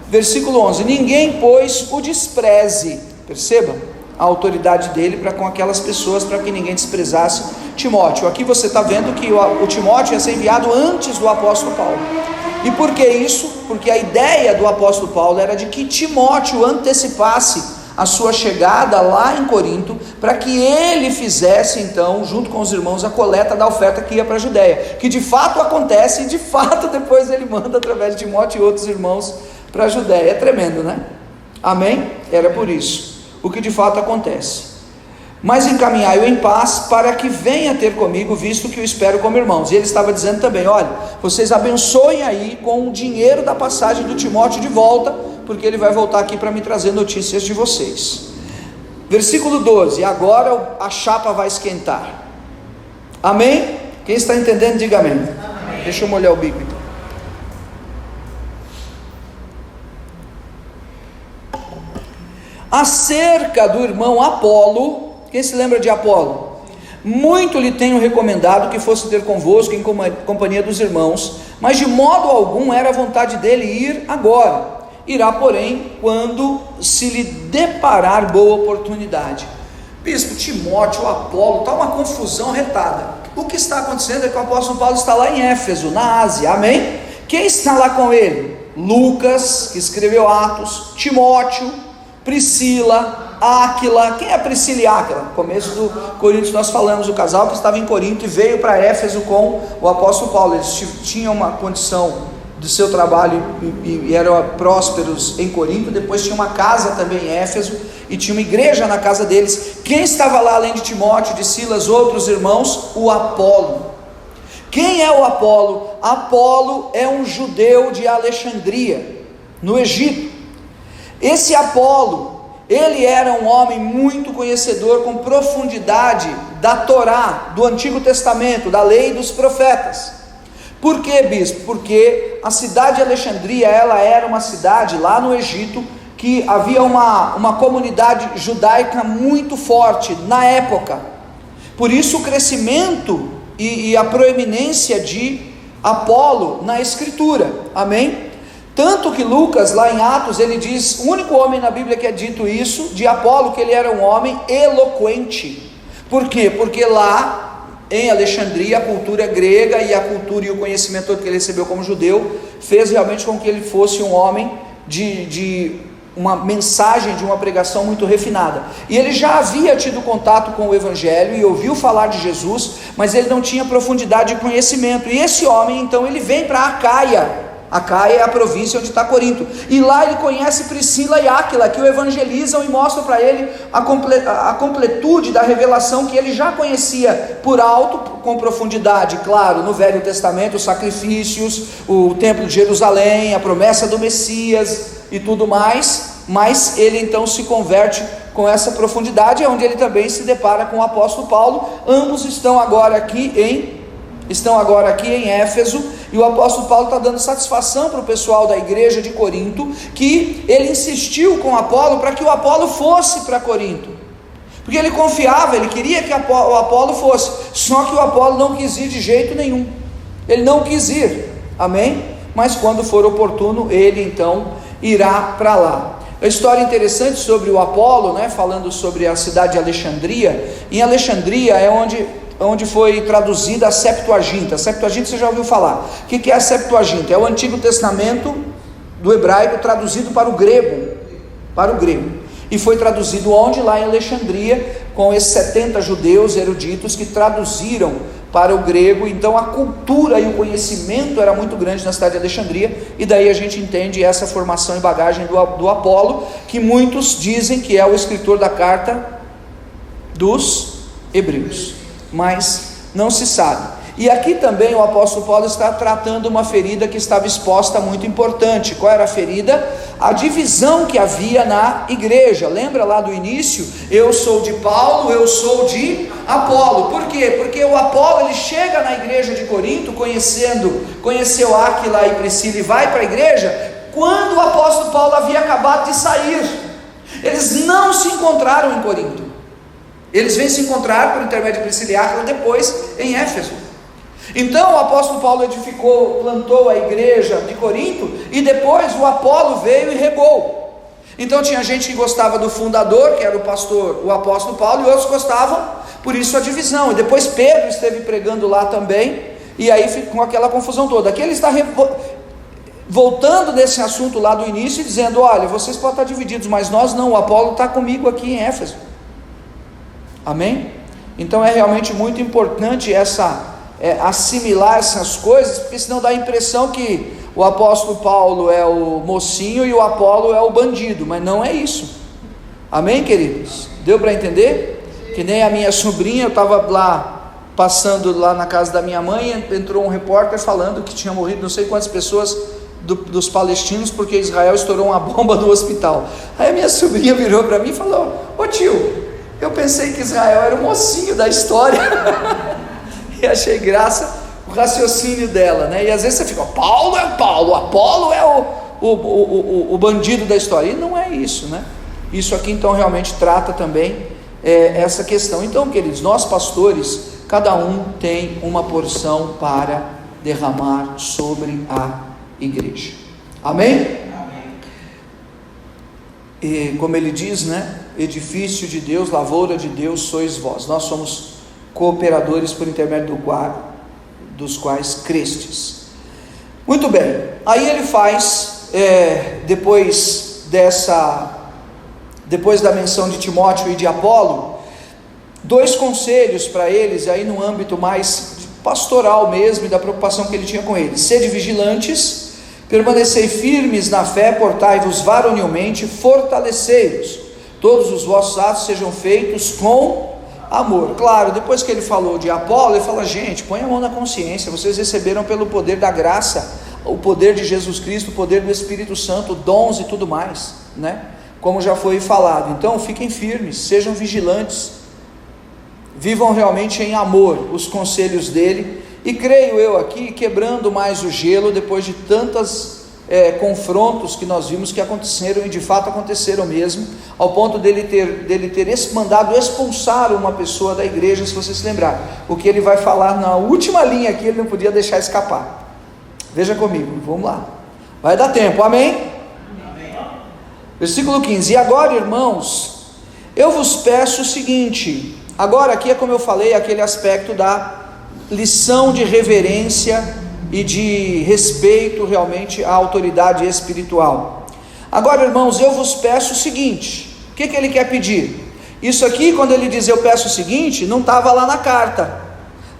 Speaker 1: Versículo 11, ninguém, pois, o despreze, perceba a autoridade dele para com aquelas pessoas, para que ninguém desprezasse Timóteo. Aqui você está vendo que o Timóteo ia ser enviado antes do apóstolo Paulo. E por que isso? Porque a ideia do apóstolo Paulo era de que Timóteo antecipasse a sua chegada lá em Corinto, para que ele fizesse então, junto com os irmãos, a coleta da oferta que ia para a Judéia, que de fato acontece, e de fato depois ele manda através de Timóteo e outros irmãos para a Judéia. É tremendo, né? Amém? Era por isso, o que de fato acontece. Mas encaminhai-o em paz, para que venha ter comigo, visto que o espero como irmãos. E ele estava dizendo também, olha, vocês abençoem aí com o dinheiro da passagem do Timóteo de volta, porque ele vai voltar aqui para me trazer notícias de vocês. Versículo 12, agora a chapa vai esquentar, amém? Quem está entendendo, diga amém. Amém. Deixa eu molhar o bico então. Acerca do irmão Apolo, quem se lembra de Apolo? Muito lhe tenho recomendado que fosse ter convosco em companhia dos irmãos, mas de modo algum era a vontade dele ir agora. Irá, porém, quando se lhe deparar boa oportunidade. Bispo, Timóteo, Apolo, está uma confusão retada. O que está acontecendo é que o apóstolo Paulo está lá em Éfeso, na Ásia, amém? Quem está lá com ele? Lucas, que escreveu Atos, Timóteo, Priscila, Áquila. Quem é Priscila e Áquila? No começo do Coríntios nós falamos, o casal que estava em Corinto e veio para Éfeso com o apóstolo Paulo. Eles tinham uma condição do seu trabalho e eram prósperos em Corinto. Depois tinha uma casa também em Éfeso, e tinha uma igreja na casa deles. Quem estava lá além de Timóteo, de Silas, outros irmãos? O Apolo. Quem é o Apolo? Apolo é um judeu de Alexandria, no Egito. Esse Apolo, ele era um homem muito conhecedor, com profundidade da Torá, do Antigo Testamento, da lei e dos profetas. Por quê, bispo? Porque a cidade de Alexandria, ela era uma cidade lá no Egito, que havia uma comunidade judaica muito forte na época. Por isso o crescimento e a proeminência de Apolo na Escritura, amém? Tanto que Lucas, lá em Atos, ele diz, o único homem na Bíblia que é dito isso, de Apolo, que ele era um homem eloquente. Por quê? Porque lá em Alexandria, a cultura grega e a cultura e o conhecimento que ele recebeu como judeu, fez realmente com que ele fosse um homem de uma mensagem, de uma pregação muito refinada. E ele já havia tido contato com o Evangelho e ouviu falar de Jesus, mas ele não tinha profundidade de conhecimento. E esse homem, então, ele vem para Acaia. Acaia é a província onde está Corinto, e lá ele conhece Priscila e Áquila, que o evangelizam e mostram para ele a completude da revelação que ele já conhecia por alto, com profundidade, claro, no Velho Testamento, os sacrifícios, o templo de Jerusalém, a promessa do Messias e tudo mais. Mas ele então se converte com essa profundidade, é onde ele também se depara com o apóstolo Paulo. Ambos estão agora aqui em Éfeso, e o apóstolo Paulo está dando satisfação para o pessoal da igreja de Corinto, que ele insistiu com Apolo para que o Apolo fosse para Corinto, porque ele confiava, ele queria que o Apolo fosse, só que o Apolo não quis ir de jeito nenhum, ele não quis ir, amém? Mas quando for oportuno, ele então irá para lá. A história interessante sobre o Apolo, né, falando sobre a cidade de Alexandria. Em Alexandria é onde foi traduzida a Septuaginta. A Septuaginta você já ouviu falar. O que é a Septuaginta? É o Antigo Testamento do hebraico traduzido para o grego. E foi traduzido onde? Lá em Alexandria, com esses 70 judeus eruditos que traduziram para o grego. Então a cultura e o conhecimento era muito grande na cidade de Alexandria, e daí a gente entende essa formação e bagagem do Apolo, que muitos dizem que é o escritor da carta dos Hebreus, mas não se sabe. E aqui também o apóstolo Paulo está tratando uma ferida que estava exposta, muito importante. Qual era a ferida? A divisão que havia na igreja. Lembra lá do início? Eu sou de Paulo, eu sou de Apolo. Por quê? Porque o Apolo, ele chega na igreja de Corinto, conheceu Áquila e Priscila e vai para a igreja, quando o apóstolo Paulo havia acabado de sair. Eles não se encontraram em Corinto. Eles vêm se encontrar por intermédio de Priscila e Áquila depois em Éfeso. Então o apóstolo Paulo plantou a igreja de Corinto, e depois o Apolo veio e regou. Então tinha gente que gostava do fundador, que era o apóstolo Paulo, e outros gostavam, por isso a divisão. E depois Pedro esteve pregando lá também, e aí ficou aquela confusão toda. Aqui ele está voltando nesse assunto lá do início, dizendo: olha, vocês podem estar divididos, mas nós não, o Apolo está comigo aqui em Éfeso. Amém? Então é realmente muito importante assimilar essas coisas, porque senão dá a impressão que o apóstolo Paulo é o mocinho e o Apolo é o bandido, mas não é isso. Amém, queridos? Deu para entender? Que nem a minha sobrinha, eu estava lá, passando lá na casa da minha mãe, entrou um repórter falando que tinha morrido não sei quantas pessoas dos palestinos, porque Israel estourou uma bomba no hospital. Aí a minha sobrinha virou para mim e falou: ô tio, eu pensei que Israel era o mocinho da história. E achei graça o raciocínio dela, né? E às vezes você fica: Paulo é Paulo, Apolo é o bandido da história. E não é isso, né? Isso aqui então realmente trata também essa questão. Então, queridos, nós pastores, cada um tem uma porção para derramar sobre a igreja. Amém? E como ele diz, né? Edifício de Deus, lavoura de Deus sois vós. Nós somos cooperadores por intermédio dos quais crestes. Muito bem, aí ele faz, depois da menção de Timóteo e de Apolo, 2 conselhos para eles, aí no âmbito mais pastoral mesmo, e da preocupação que ele tinha com eles: sede vigilantes Permanecei firmes na fé, portai-vos varonilmente, fortalecei-vos, todos os vossos atos sejam feitos com amor. Claro, depois que ele falou de Apolo, ele fala: gente, põe a mão na consciência, vocês receberam pelo poder da graça, o poder de Jesus Cristo, o poder do Espírito Santo, dons e tudo mais, né? Como já foi falado. Então fiquem firmes, sejam vigilantes, vivam realmente em amor os conselhos dele. E creio eu aqui, quebrando mais o gelo, depois de tantos confrontos que nós vimos que aconteceram, e de fato aconteceram mesmo, ao ponto dele ter mandado expulsar uma pessoa da igreja. Se você se lembrar, o que ele vai falar na última linha aqui, ele não podia deixar escapar. Veja comigo, vamos lá, vai dar tempo, amém? Versículo 15: e agora, irmãos, eu vos peço o seguinte. Agora aqui é, como eu falei, aquele aspecto da lição de reverência e de respeito realmente à autoridade espiritual. Agora, irmãos, eu vos peço o seguinte. O que ele quer pedir? Isso aqui, quando ele diz eu peço o seguinte, não estava lá na carta.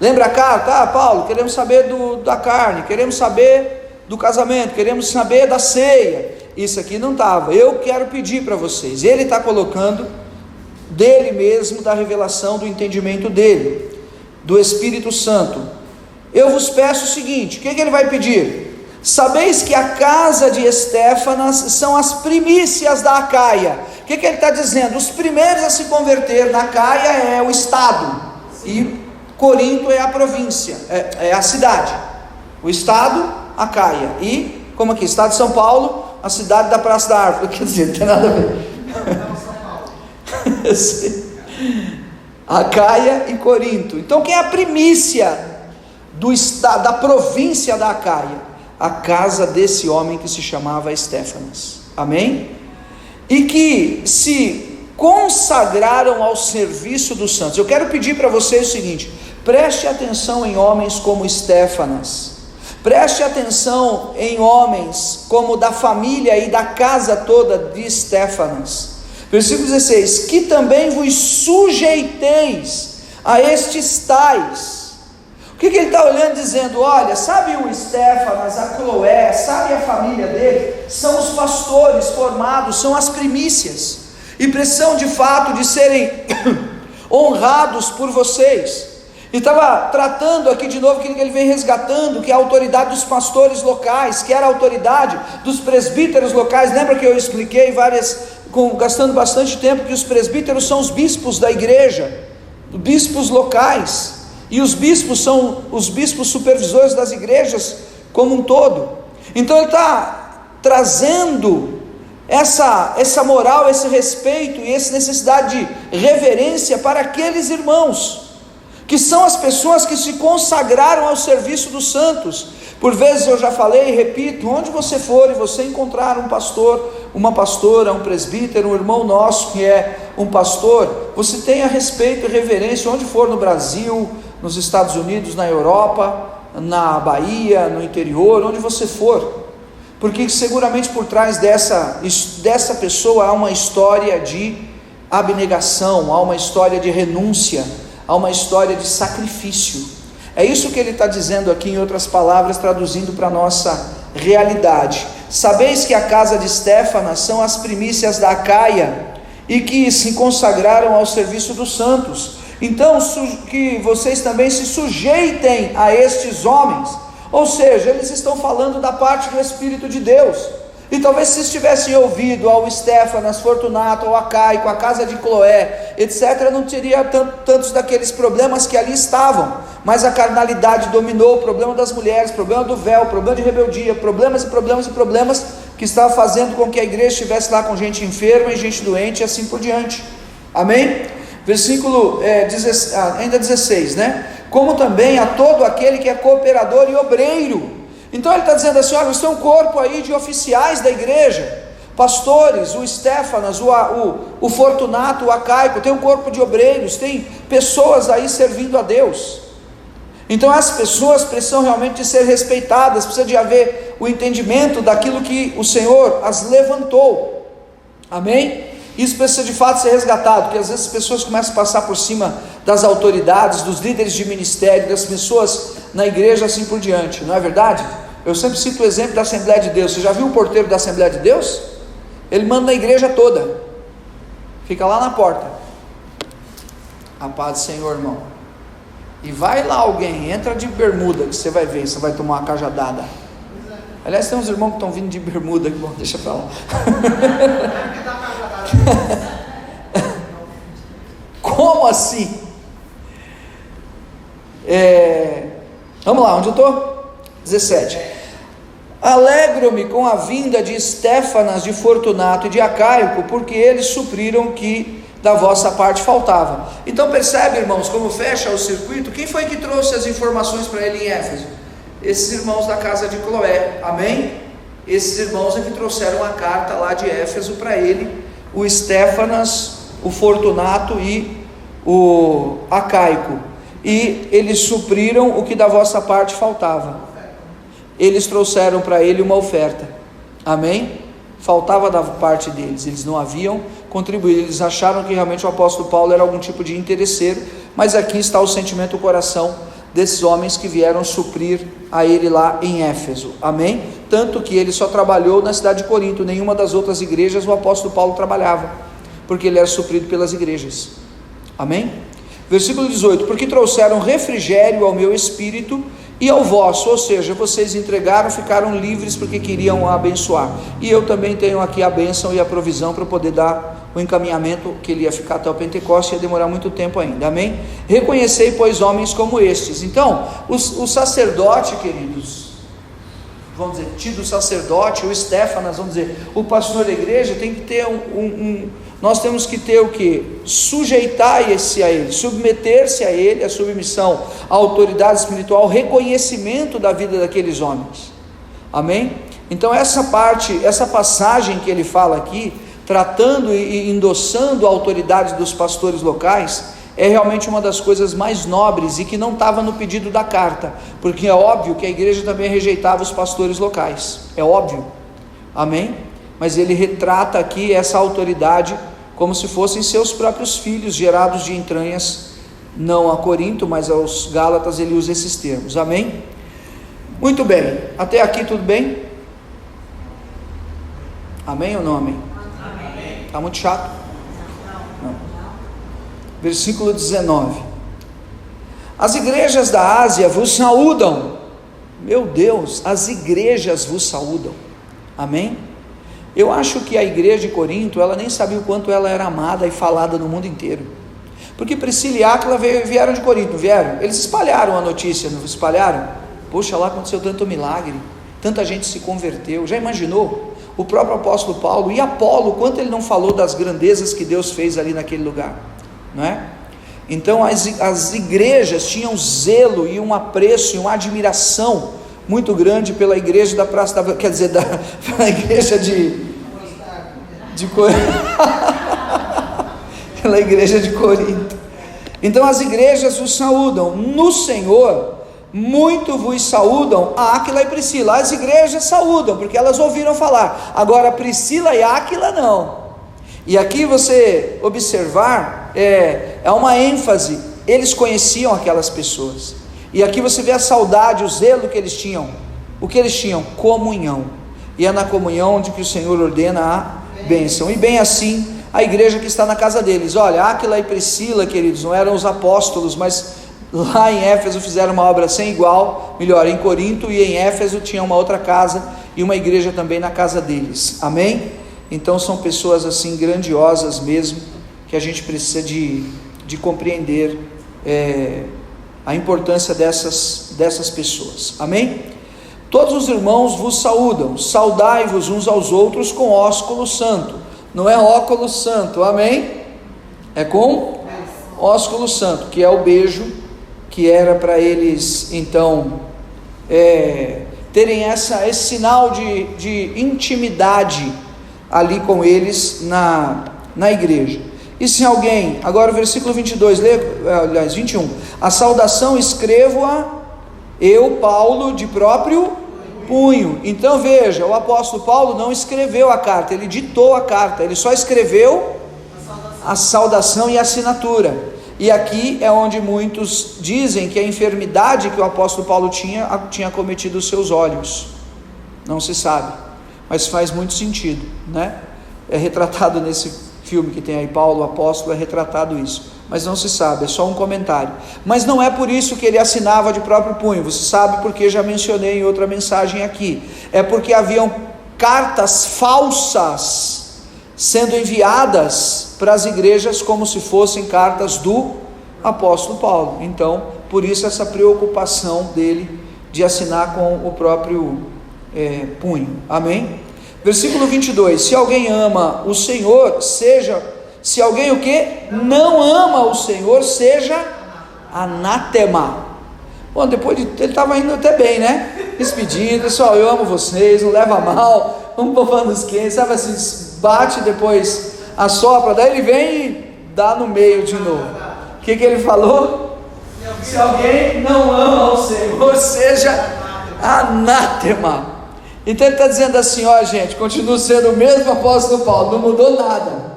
Speaker 1: Lembra a carta? Paulo, queremos saber da carne, queremos saber do casamento, queremos saber da ceia. Isso aqui não estava. Eu quero pedir para vocês. Ele está colocando dele mesmo, da revelação, do entendimento dele, do Espírito Santo. Eu vos peço o seguinte. O que ele vai pedir? Sabeis que a casa de Estéfanas são as primícias da Acaia. O que ele está dizendo? Os primeiros a se converter na Acaia é o estado, e Corinto é a província, é a cidade. O estado, Acaia, e como aqui, estado de São Paulo, a cidade da Praça da Árvore. Quer dizer, não tem nada a ver. Acaia e Corinto. Então quem é a primícia do estado, da província da Acaia? A casa desse homem que se chamava Estéfanas, amém? E que se consagraram ao serviço dos santos. Eu quero pedir para vocês o seguinte: preste atenção em homens como Estéfanas, preste atenção em homens como da família e da casa toda de Estéfanas. Versículo 16: que também vos sujeiteis a estes tais. O que ele está olhando, dizendo? Olha, sabe o Estéfanas, a Cloé, sabe a família dele? São os pastores formados, são as primícias, e precisam de fato de serem honrados por vocês. E estava tratando aqui de novo, que ele vem resgatando, que é a autoridade dos pastores locais, que era a autoridade dos presbíteros locais. Lembra que eu expliquei gastando bastante tempo, que os presbíteros são os bispos da igreja, bispos locais, e os bispos são os bispos supervisores das igrejas como um todo. Então ele está trazendo essa moral, esse respeito e essa necessidade de reverência para aqueles irmãos, que são as pessoas que se consagraram ao serviço dos santos. Por vezes eu já falei e repito, onde você for e você encontrar um pastor, uma pastora, um presbítero, um irmão nosso que é um pastor, você tenha respeito e reverência, onde for no Brasil, nos Estados Unidos, na Europa, na Bahia, no interior, onde você for, porque seguramente por trás dessa pessoa há uma história de abnegação, há uma história de renúncia, há uma história de sacrifício. É isso que ele está dizendo aqui, em outras palavras, traduzindo para a nossa realidade. Sabeis que a casa de Estéfanas são as primícias da Acaia, e que se consagraram ao serviço dos santos. Então que vocês também se sujeitem a estes homens. Ou seja, eles estão falando da parte do Espírito de Deus. E talvez se tivessem ouvido ao Estéfanas, Fortunato, ao Acaico, a casa de Cloé, etc., não teria tantos daqueles problemas que ali estavam. Mas a carnalidade dominou, o problema das mulheres, o problema do véu, o problema de rebeldia, problemas que estava fazendo com que a igreja estivesse lá com gente enferma e gente doente, e assim por diante. Amém? Versículo 16, né? Como também a todo aquele que é cooperador e obreiro. Então ele está dizendo assim: olha, você tem um corpo aí de oficiais da igreja, pastores, o Estéfanas, o Fortunato, o Acaico, tem um corpo de obreiros, tem pessoas aí servindo a Deus. Então as pessoas precisam realmente de ser respeitadas, precisa de haver o entendimento daquilo que o Senhor as levantou. Amém? Isso precisa de fato ser resgatado, porque às vezes as pessoas começam a passar por cima das autoridades, dos líderes de ministério, das pessoas na igreja, assim por diante, não é verdade? Eu sempre cito o exemplo da Assembleia de Deus. Você já viu o porteiro da Assembleia de Deus? Ele manda na igreja toda, fica lá na porta: a paz do Senhor, irmão. E vai lá alguém, entra de bermuda, que você vai ver, você vai tomar uma cajadada. Aliás, tem uns irmãos que estão vindo de bermuda, que bom, deixa pra lá. Como assim? Vamos lá, onde eu estou? 17. Alegro-me com a vinda de Estéfanas, de Fortunato e de Acaico, porque eles supriram o que da vossa parte faltava. Então percebe, irmãos, como fecha o circuito? Quem foi que trouxe as informações para ele em Éfeso? Esses irmãos da casa de Cloé, amém? Esses irmãos é que trouxeram a carta lá de Éfeso para ele, o Estéfanas, o Fortunato e o Acaico, e eles supriram o que da vossa parte faltava. Eles trouxeram para ele uma oferta, amém? Faltava da parte deles, eles não haviam contribuído, eles acharam que realmente o apóstolo Paulo era algum tipo de interesseiro, mas aqui está o sentimento, o coração desses homens que vieram suprir a ele lá em Éfeso, amém? Tanto que ele só trabalhou na cidade de Corinto, nenhuma das outras igrejas o apóstolo Paulo trabalhava, porque ele era suprido pelas igrejas, amém? Versículo 18: porque trouxeram refrigério ao meu espírito e ao vosso, ou seja, vocês entregaram, ficaram livres porque queriam abençoar, e eu também tenho aqui a bênção e a provisão para poder dar o encaminhamento, que ele ia ficar até o Pentecostes, ia demorar muito tempo ainda, amém? Reconhecei, pois, homens como estes. Então, o sacerdote, queridos, vamos dizer, tido sacerdote, o Estéfanas, vamos dizer, o pastor da igreja tem que ter nós temos que ter o que? Sujeitar-se a ele, submeter-se a ele, a submissão, a autoridade espiritual, reconhecimento da vida daqueles homens, amém? Então essa parte, essa passagem que ele fala aqui, tratando e endossando a autoridade dos pastores locais, é realmente uma das coisas mais nobres, e que não estava no pedido da carta, porque é óbvio que a igreja também rejeitava os pastores locais, é óbvio, amém? Mas ele retrata aqui essa autoridade como se fossem seus próprios filhos, gerados de entranhas, não a Corinto, mas aos Gálatas, ele usa esses termos, amém? Muito bem, até aqui tudo bem? Amém ou não amém? Está muito chato? Não. Versículo 19: as igrejas da Ásia vos saúdam. Meu Deus, as igrejas vos saúdam, amém? Eu acho que a igreja de Corinto, ela nem sabia o quanto ela era amada e falada no mundo inteiro, porque Priscila e Áquila vieram de Corinto, não vieram? Eles espalharam a notícia, não espalharam? Poxa, lá aconteceu tanto milagre, tanta gente se converteu. Já imaginou? O próprio apóstolo Paulo e Apolo, quanto ele não falou das grandezas que Deus fez ali naquele lugar, não é? Então as igrejas tinham zelo e um apreço e uma admiração muito grande pela igreja da Praça da, quer dizer, pela igreja de pela igreja de Corinto. Então as igrejas vos saúdam no Senhor, muito vos saúdam a Áquila e Priscila. As igrejas saúdam, porque elas ouviram falar. Agora Priscila e Áquila não. E aqui você observar, é uma ênfase, eles conheciam aquelas pessoas, e aqui você vê a saudade, o zelo que eles tinham. O que eles tinham? Comunhão, e é na comunhão onde que o Senhor ordena a bênção, e bem assim, a igreja que está na casa deles. Olha, Áquila e Priscila, queridos, não eram os apóstolos, mas lá em Éfeso fizeram uma obra sem igual, melhor, em Corinto e em Éfeso tinha uma outra casa, e uma igreja também na casa deles, amém? Então são pessoas assim grandiosas mesmo, que a gente precisa de compreender a importância dessas pessoas, amém? Todos os irmãos vos saúdam, saudai-vos uns aos outros com ósculo santo. Não é óculo santo, amém? É com ósculo santo, que é o beijo, que era para eles então terem esse sinal de intimidade ali com eles na igreja. E se alguém, agora o versículo 22, aliás 21, a saudação escrevo-a eu, Paulo, de próprio punho. Então veja, o apóstolo Paulo não escreveu a carta, ele ditou a carta, ele só escreveu a saudação e a assinatura. E aqui é onde muitos dizem que a enfermidade que o apóstolo Paulo tinha cometido os seus olhos, Não se sabe, mas faz muito sentido, né? É retratado nesse filme que tem aí, Paulo, o apóstolo, é retratado isso, mas não se sabe, é só um comentário. Mas não é por isso que ele assinava de próprio punho, você sabe, porque já mencionei em outra mensagem aqui, é porque haviam cartas falsas sendo enviadas para as igrejas como se fossem cartas do apóstolo Paulo. Então, por isso essa preocupação dele de assinar com o próprio punho, amém? Versículo 22, se alguém ama o Senhor, se alguém o que? Não ama o Senhor, seja anátema. Bom, depois ele estava indo até bem, né? Despedindo, pessoal, eu amo vocês, não leva mal, vamos poupando os quentes, sabe assim, bate, depois assopra, daí ele vem e dá no meio de novo. O que ele falou? Se alguém não ama o Senhor, seja anátema. Então ele está dizendo assim, ó gente, continua sendo o mesmo apóstolo Paulo, não mudou nada,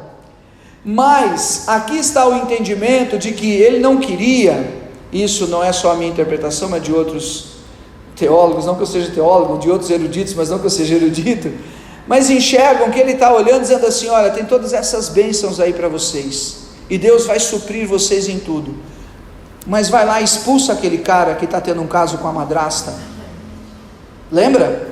Speaker 1: mas aqui está o entendimento de que ele não queria, isso não é só a minha interpretação, mas de outros teólogos, não que eu seja teólogo, de outros eruditos, mas não que eu seja erudito, mas enxergam que ele está olhando, dizendo assim, olha, tem todas essas bênçãos aí para vocês, e Deus vai suprir vocês em tudo, mas vai lá e expulsa aquele cara que está tendo um caso com a madrasta, lembra?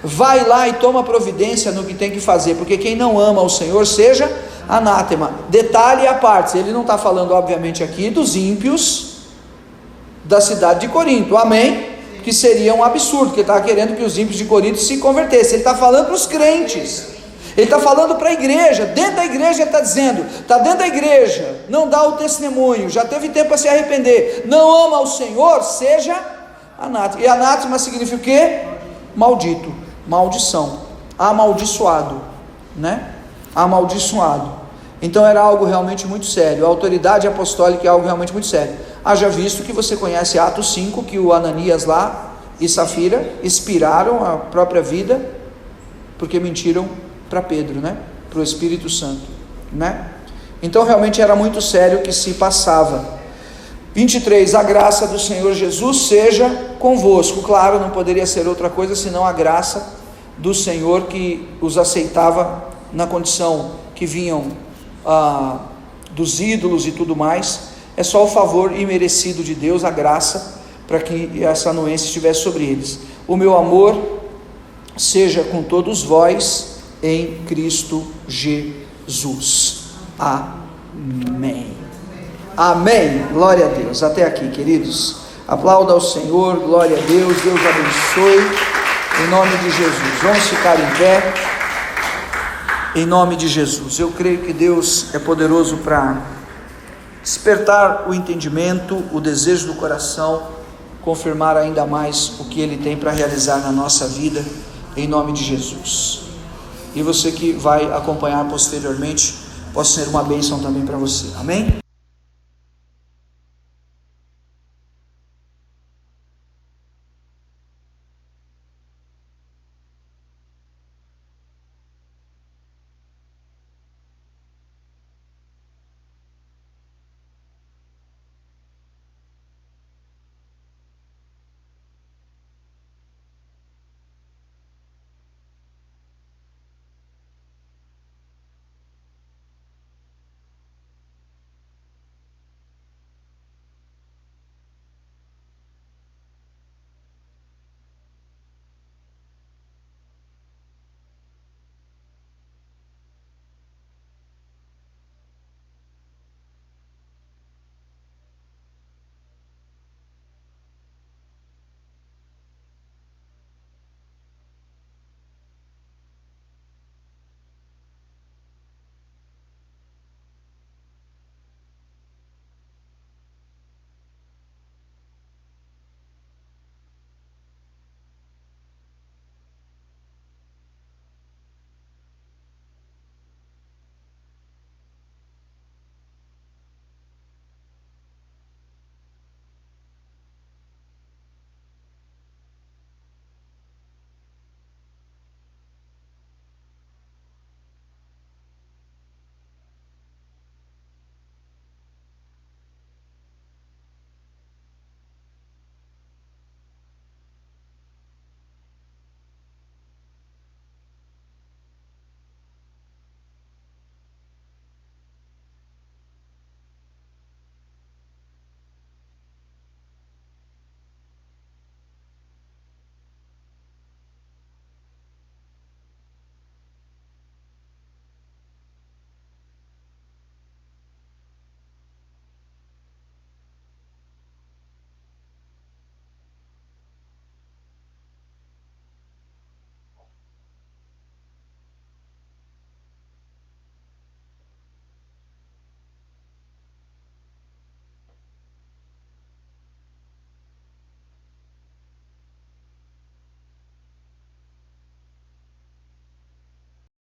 Speaker 1: Vai lá e toma providência no que tem que fazer, porque quem não ama o Senhor, seja anátema. Detalhe à parte, ele não está falando obviamente aqui dos ímpios da cidade de Corinto, amém? Que seria um absurdo, porque ele estava querendo que os ímpios de Corinto se convertessem. Ele está falando para os crentes, ele está falando para a igreja, dentro da igreja ele está dizendo, está dentro da igreja, não dá o testemunho, já teve tempo para se arrepender, não ama o Senhor, seja anátema. E anátema significa o quê? Maldito, maldição, amaldiçoado, né? Amaldiçoado. Então era algo realmente muito sério, a autoridade apostólica é algo realmente muito sério. Haja visto que você conhece Atos 5, que o Ananias lá e Safira expiraram a própria vida, porque mentiram para Pedro, né? Para o Espírito Santo, né? Então realmente era muito sério o que se passava. 23, a graça do Senhor Jesus seja convosco. Claro, não poderia ser outra coisa senão a graça do Senhor que os aceitava na condição que vinham dos ídolos e tudo mais. É só o favor imerecido de Deus, a graça, para que essa anuência estivesse sobre eles. O meu amor seja com todos vós em Cristo Jesus. Amém. Amém, glória a Deus. Até aqui, queridos, aplauda ao Senhor, glória a Deus, Deus abençoe, em nome de Jesus. Vamos ficar em pé, em nome de Jesus. Eu creio que Deus é poderoso para despertar o entendimento, o desejo do coração, confirmar ainda mais o que Ele tem para realizar na nossa vida, em nome de Jesus. E você que vai acompanhar posteriormente, possa ser uma bênção também para você, amém?